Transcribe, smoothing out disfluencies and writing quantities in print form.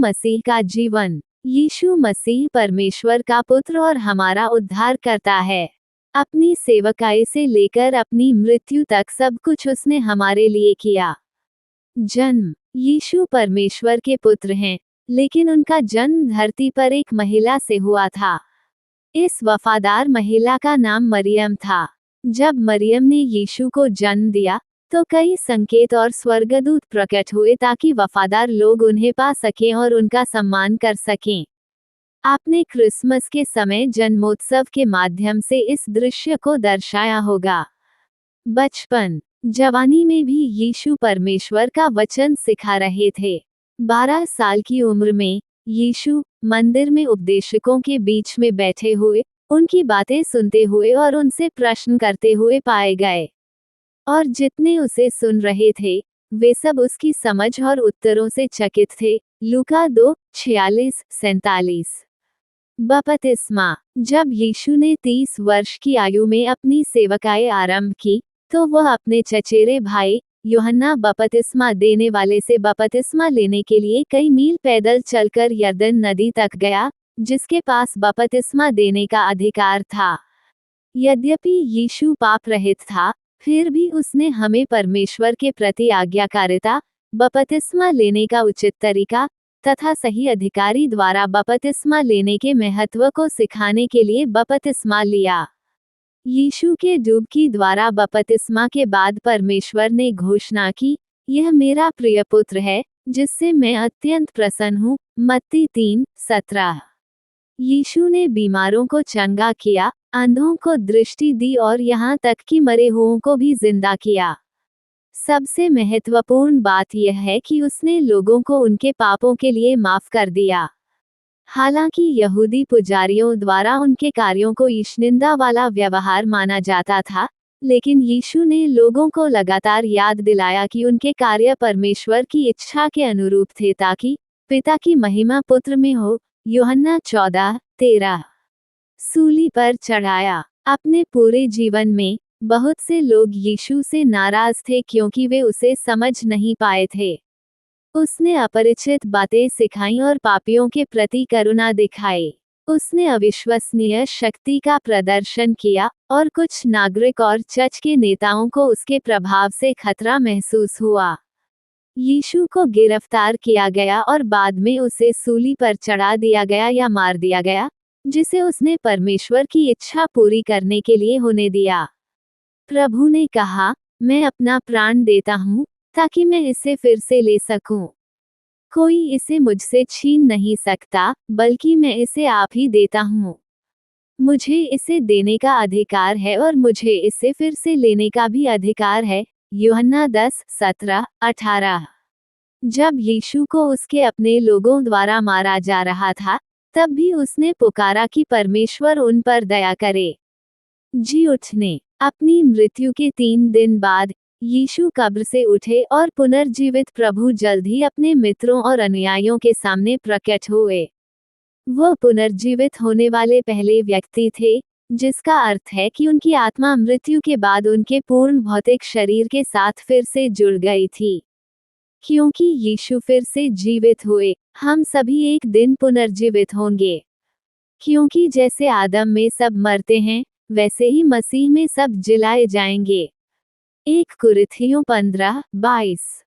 मसीह का जीवन। यीशु मसीह परमेश्वर का पुत्र और हमारा उद्धार करता है। अपनी सेवकाई से लेकर अपनी मृत्यु तक सब कुछ उसने हमारे लिए किया। जन्म। यीशु परमेश्वर के पुत्र हैं, लेकिन उनका जन्म धरती पर एक महिला से हुआ था। इस वफादार महिला का नाम मरियम था। जब मरियम ने यीशु को जन्म दिया, तो कई संकेत और स्वर्गदूत प्रकट हुए ताकि वफादार लोग उन्हें पा सकें और उनका सम्मान कर सकें। आपने क्रिसमस के समय जन्मोत्सव के माध्यम से इस दृश्य को दर्शाया होगा। बचपन। जवानी में भी यीशु परमेश्वर का वचन सिखा रहे थे। 12 साल की उम्र में यीशु मंदिर में उपदेशकों के बीच में बैठे हुए, उनकी बातें सुनते हुए और उनसे प्रश्न करते हुए पाए गए। और जितने उसे सुन रहे थे, वे सब उसकी समझ और उत्तरों से चकित थे। लूका 2:46-47। बपतिस्मा। जब यीशु ने 30 वर्ष की आयु में अपनी सेवकाई आरंभ की, तो वह अपने चचेरे भाई यूहन्ना बपतिस्मा देने वाले से बपतिस्मा लेने के लिए कई मील पैदल चलकर यरदन नदी तक गया, जिसके पास बपतिस्मा देने का अधिकार था। यद्यपि यीशु पाप रहित था, फिर भी उसने हमें परमेश्वर के प्रति आज्ञाकारिता, बपतिस्मा लेने का उचित तरीका तथा सही अधिकारी द्वारा बपतिस्मा लेने के महत्व को सिखाने के लिए बपतिस्मा लिया। यीशु के डुबकी द्वारा बपतिस्मा के बाद परमेश्वर ने घोषणा की, यह मेरा प्रिय पुत्र है, जिससे मैं अत्यंत प्रसन्न हूँ। मत्ती 3:17। यीशु ने बीमारों को चंगा किया, अंधों को दृष्टि दी और यहाँ तक कि मरे हुओं को भी जिंदा किया। सबसे महत्वपूर्ण बात यह है कि उसने लोगों को उनके पापों के लिए माफ कर दिया। हालांकि यहूदी पुजारियों द्वारा उनके कार्यों को ईशनिंदा वाला व्यवहार माना जाता था, लेकिन यीशु ने लोगों को लगातार याद दिलाया कि उनके कार्य परमेश्वर की इच्छा के अनुरूप थे ताकि पिता की महिमा पुत्र में हो। यूहन्ना 14:13। सूली पर चढ़ाया। अपने पूरे जीवन में बहुत से लोग यीशु से नाराज थे क्योंकि वे उसे समझ नहीं पाए थे। उसने अपरिचित बातें सिखाई और पापियों के प्रति करुणा दिखाई। उसने अविश्वसनीय शक्ति का प्रदर्शन किया और कुछ नागरिक और चर्च के नेताओं को उसके प्रभाव से खतरा महसूस हुआ। यीशु को गिरफ्तार किया गया और बाद में उसे सूली पर चढ़ा दिया गया या मार दिया गया, जिसे उसने परमेश्वर की इच्छा पूरी करने के लिए होने दिया। प्रभु ने कहा, मैं अपना प्राण देता हूँ ताकि मैं इसे फिर से ले सकूं। कोई इसे मुझसे छीन नहीं सकता, बल्कि मैं इसे आप ही देता हूँ। मुझे इसे देने का अधिकार है और मुझे इसे फिर से लेने का भी अधिकार है। यूहन्ना 10:17-18। जब यीशु को उसके अपने लोगों द्वारा मारा जा रहा था, तब भी उसने पुकारा कि परमेश्वर उन पर दया करे। जी उठने। अपनी मृत्यु के 3 दिन बाद यीशु कब्र से उठे और पुनर्जीवित प्रभु जल्द ही अपने मित्रों और अनुयायियों के सामने प्रकट हुए। वो पुनर्जीवित होने वाले पहले व्यक्ति थे, जिसका अर्थ है कि उनकी आत्मा मृत्यु के बाद उनके पूर्ण भौतिक शरीर के साथ फिर से जुड़ गई थी। क्योंकि यीशु फिर से जीवित हुए, हम सभी एक दिन पुनर्जीवित होंगे। क्योंकि जैसे आदम में सब मरते हैं, वैसे ही मसीह में सब जिलाए जाएंगे। 1 कुरिन्थियों 15:22।